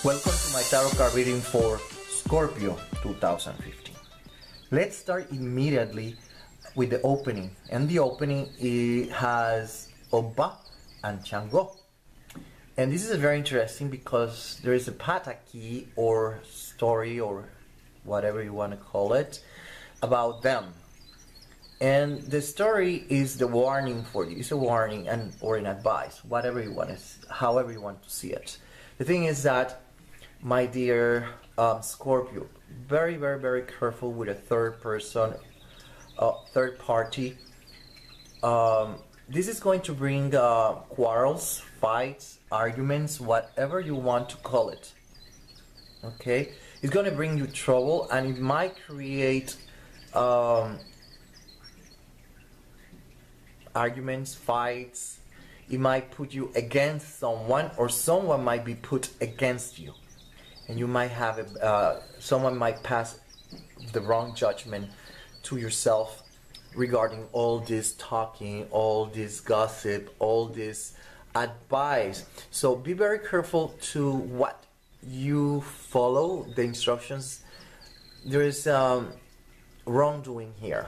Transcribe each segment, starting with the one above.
Welcome to my tarot card reading for Scorpio 2015. Let's start immediately with the opening. And the opening, it has Oba and Chango. And this is very interesting because there is a pataki or story or whatever you want to call it about them. And the story is the warning for you. It's a warning and or an advice, whatever you want to, however you want to see it. The thing is that, my dear Scorpio, very, very, very careful with a third person, third party. This is going to bring quarrels, fights, arguments, whatever you want to call it. Okay? It's going to bring you trouble, and it might create arguments, fights. It might put you against someone, or someone might be put against you. And you might have someone might pass the wrong judgment to yourself regarding all this talking, all this gossip, all this advice. So be very careful to what you follow, the instructions. There is wrongdoing here,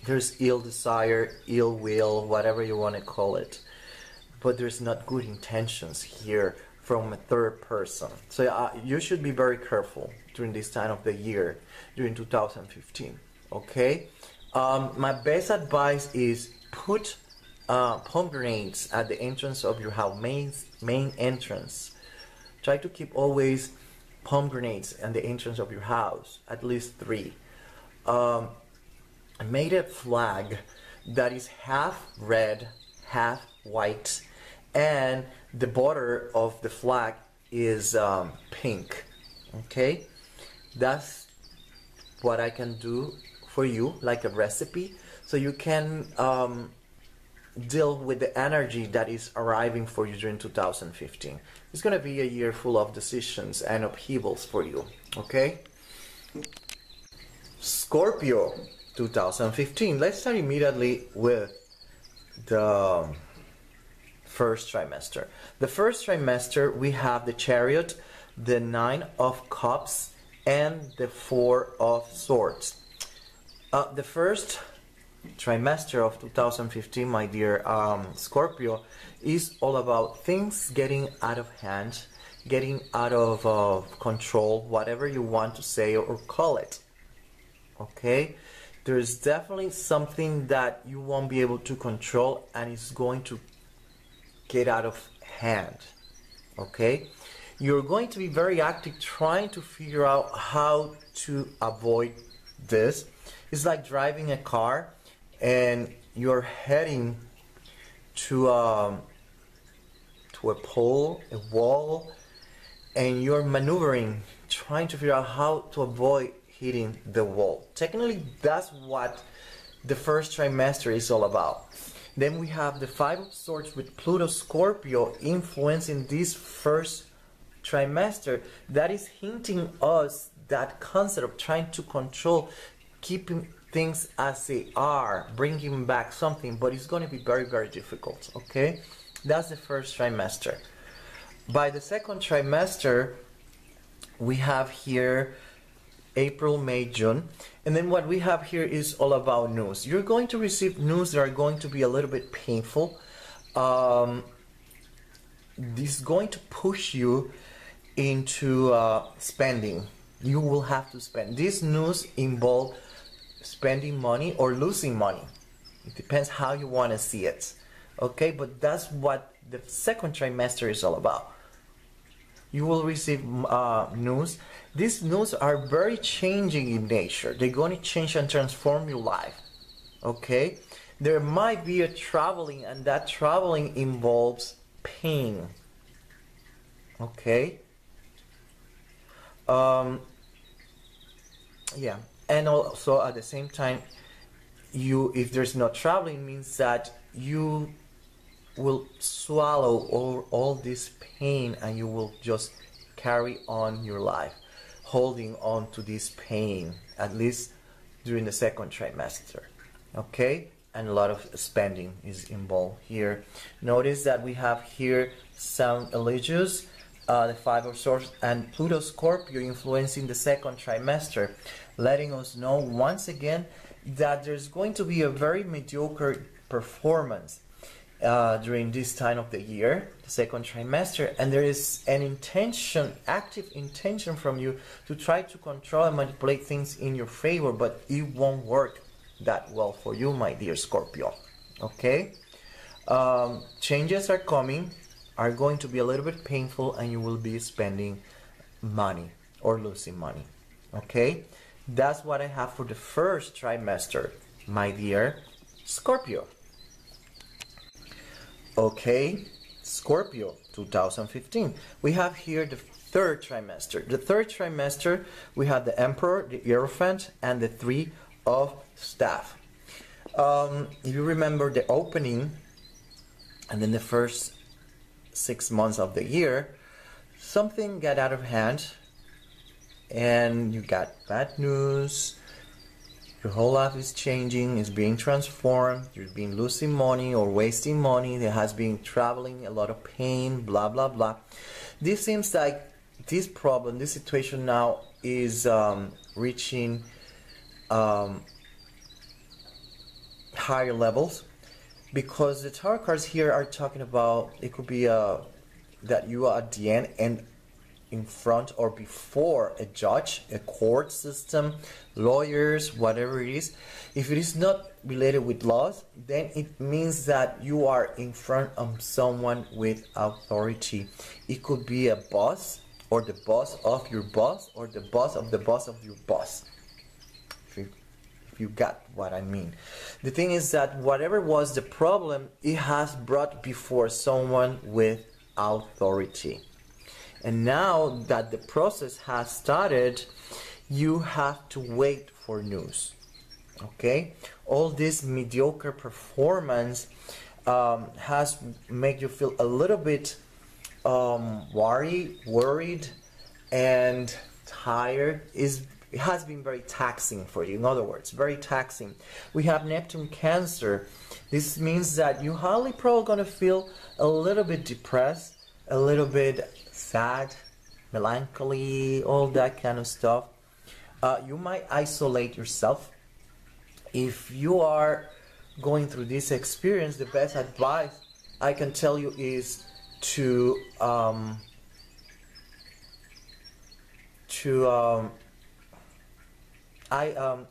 there's ill desire, ill will, whatever you want to call it. But there's not good intentions here from a third person. So you should be very careful during this time of the year, during 2015. Okay? My best advice is put pomegranates at the entrance of your house, main entrance. Try to keep always pomegranates at the entrance of your house, at least 3. I made a flag that is half red, half white, and the border of the flag is pink. Okay, that's what I can do for you, like a recipe, so you can deal with the energy that is arriving for you during 2015. It's going to be a year full of decisions and upheavals for you. Okay, Scorpio 2015. Let's start immediately with the first trimester. The first trimester, we have the Chariot, the 9 of Cups, and the 4 of Swords. The first trimester of 2015, my dear Scorpio, is all about things getting out of hand, getting out of control, whatever you want to say or call it. Okay? There's definitely something that you won't be able to control, and it's going to get out of hand. Okay? You're going to be very active trying to figure out how to avoid this. It's like driving a car and you're heading to a pole, a wall, and you're maneuvering, trying to figure out how to avoid hitting the wall. Technically, that's what the first trimester is all about. Then we have the 5 of Swords with Pluto Scorpio influencing this first trimester. That is hinting us that concept of trying to control, keeping things as they are, bringing back something, but it's going to be very, very difficult. Okay, that's the first trimester. By the second trimester, we have here April, May, June, and then what we have here is all about news. You're going to receive news that are going to be a little bit painful. This is going to push you into spending. You will have to spend. This news involves spending money or losing money. It depends how you want to see it. Okay, but that's what the second trimester is all about. You will receive news. These news are very changing in nature. They're going to change and transform your life. Okay? There might be a traveling, and that traveling involves pain. Okay? Yeah. And also at the same time, if there's no traveling, means that you will swallow all this pain, and you will just carry on your life, holding on to this pain, at least during the second trimester. Okay? and a lot of spending is involved here. Notice that we have here some allegiance, the Five of Swords, and Pluto Scorpio influencing the second trimester, letting us know once again that there's going to be a very mediocre performance during this time of the year, the second trimester, and there is an intention, active intention from you to try to control and manipulate things in your favor, but it won't work that well for you, my dear Scorpio. Okay? Changes are coming, are going to be a little bit painful, and you will be spending money or losing money. Okay? That's what I have for the first trimester, my dear Scorpio. Okay, Scorpio 2015. We have here the third trimester. The third trimester, we have the Emperor, the Hierophant, and the Three of Staff. If you remember the opening, and then the first 6 months of the year, something got out of hand, and you got bad news. Your whole life is changing, is being transformed, you've been losing money or wasting money, there has been traveling, a lot of pain, blah blah blah. This seems like this problem, this situation now is reaching higher levels, because the tarot cards here are talking about, it could be that you are at the end and in front or before a judge, a court system, lawyers, whatever it is. If it is not related with laws, then it means that you are in front of someone with authority. It could be a boss, or the boss of your boss, or the boss of your boss. If you got what I mean. The thing is that whatever was the problem, it has brought before someone with authority. And now that the process has started, you have to wait for news. Okay? All this mediocre performance has made you feel a little bit worried and tired. It has been very taxing for you. In other words, very taxing. We have Neptune Cancer. This means that you're highly probably going to feel a little bit depressed, a little bit sad, melancholy, all that kind of stuff. You might isolate yourself. If you are going through this experience, the best advice I can tell you is to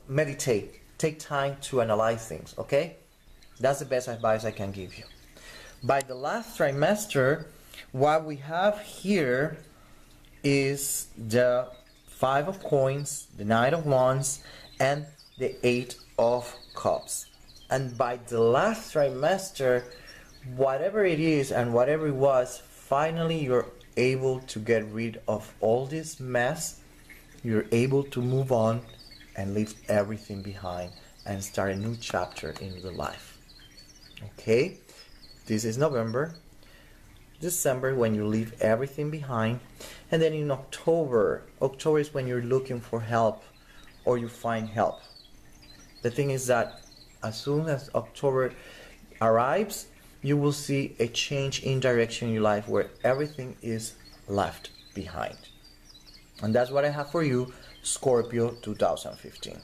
meditate. Take time to analyze things, okay? That's the best advice I can give you. By the last trimester, what we have here is the Five of Coins, the Knight of Wands, and the Eight of Cups. And by the last trimester, whatever it is and whatever it was, finally you're able to get rid of all this mess. You're able to move on and leave everything behind and start a new chapter in your life. Okay? This is November. December, when you leave everything behind, and then in October is when you're looking for help or you find help. The thing is that as soon as October arrives, you will see a change in direction in your life where everything is left behind. And that's what I have for you, Scorpio 2015.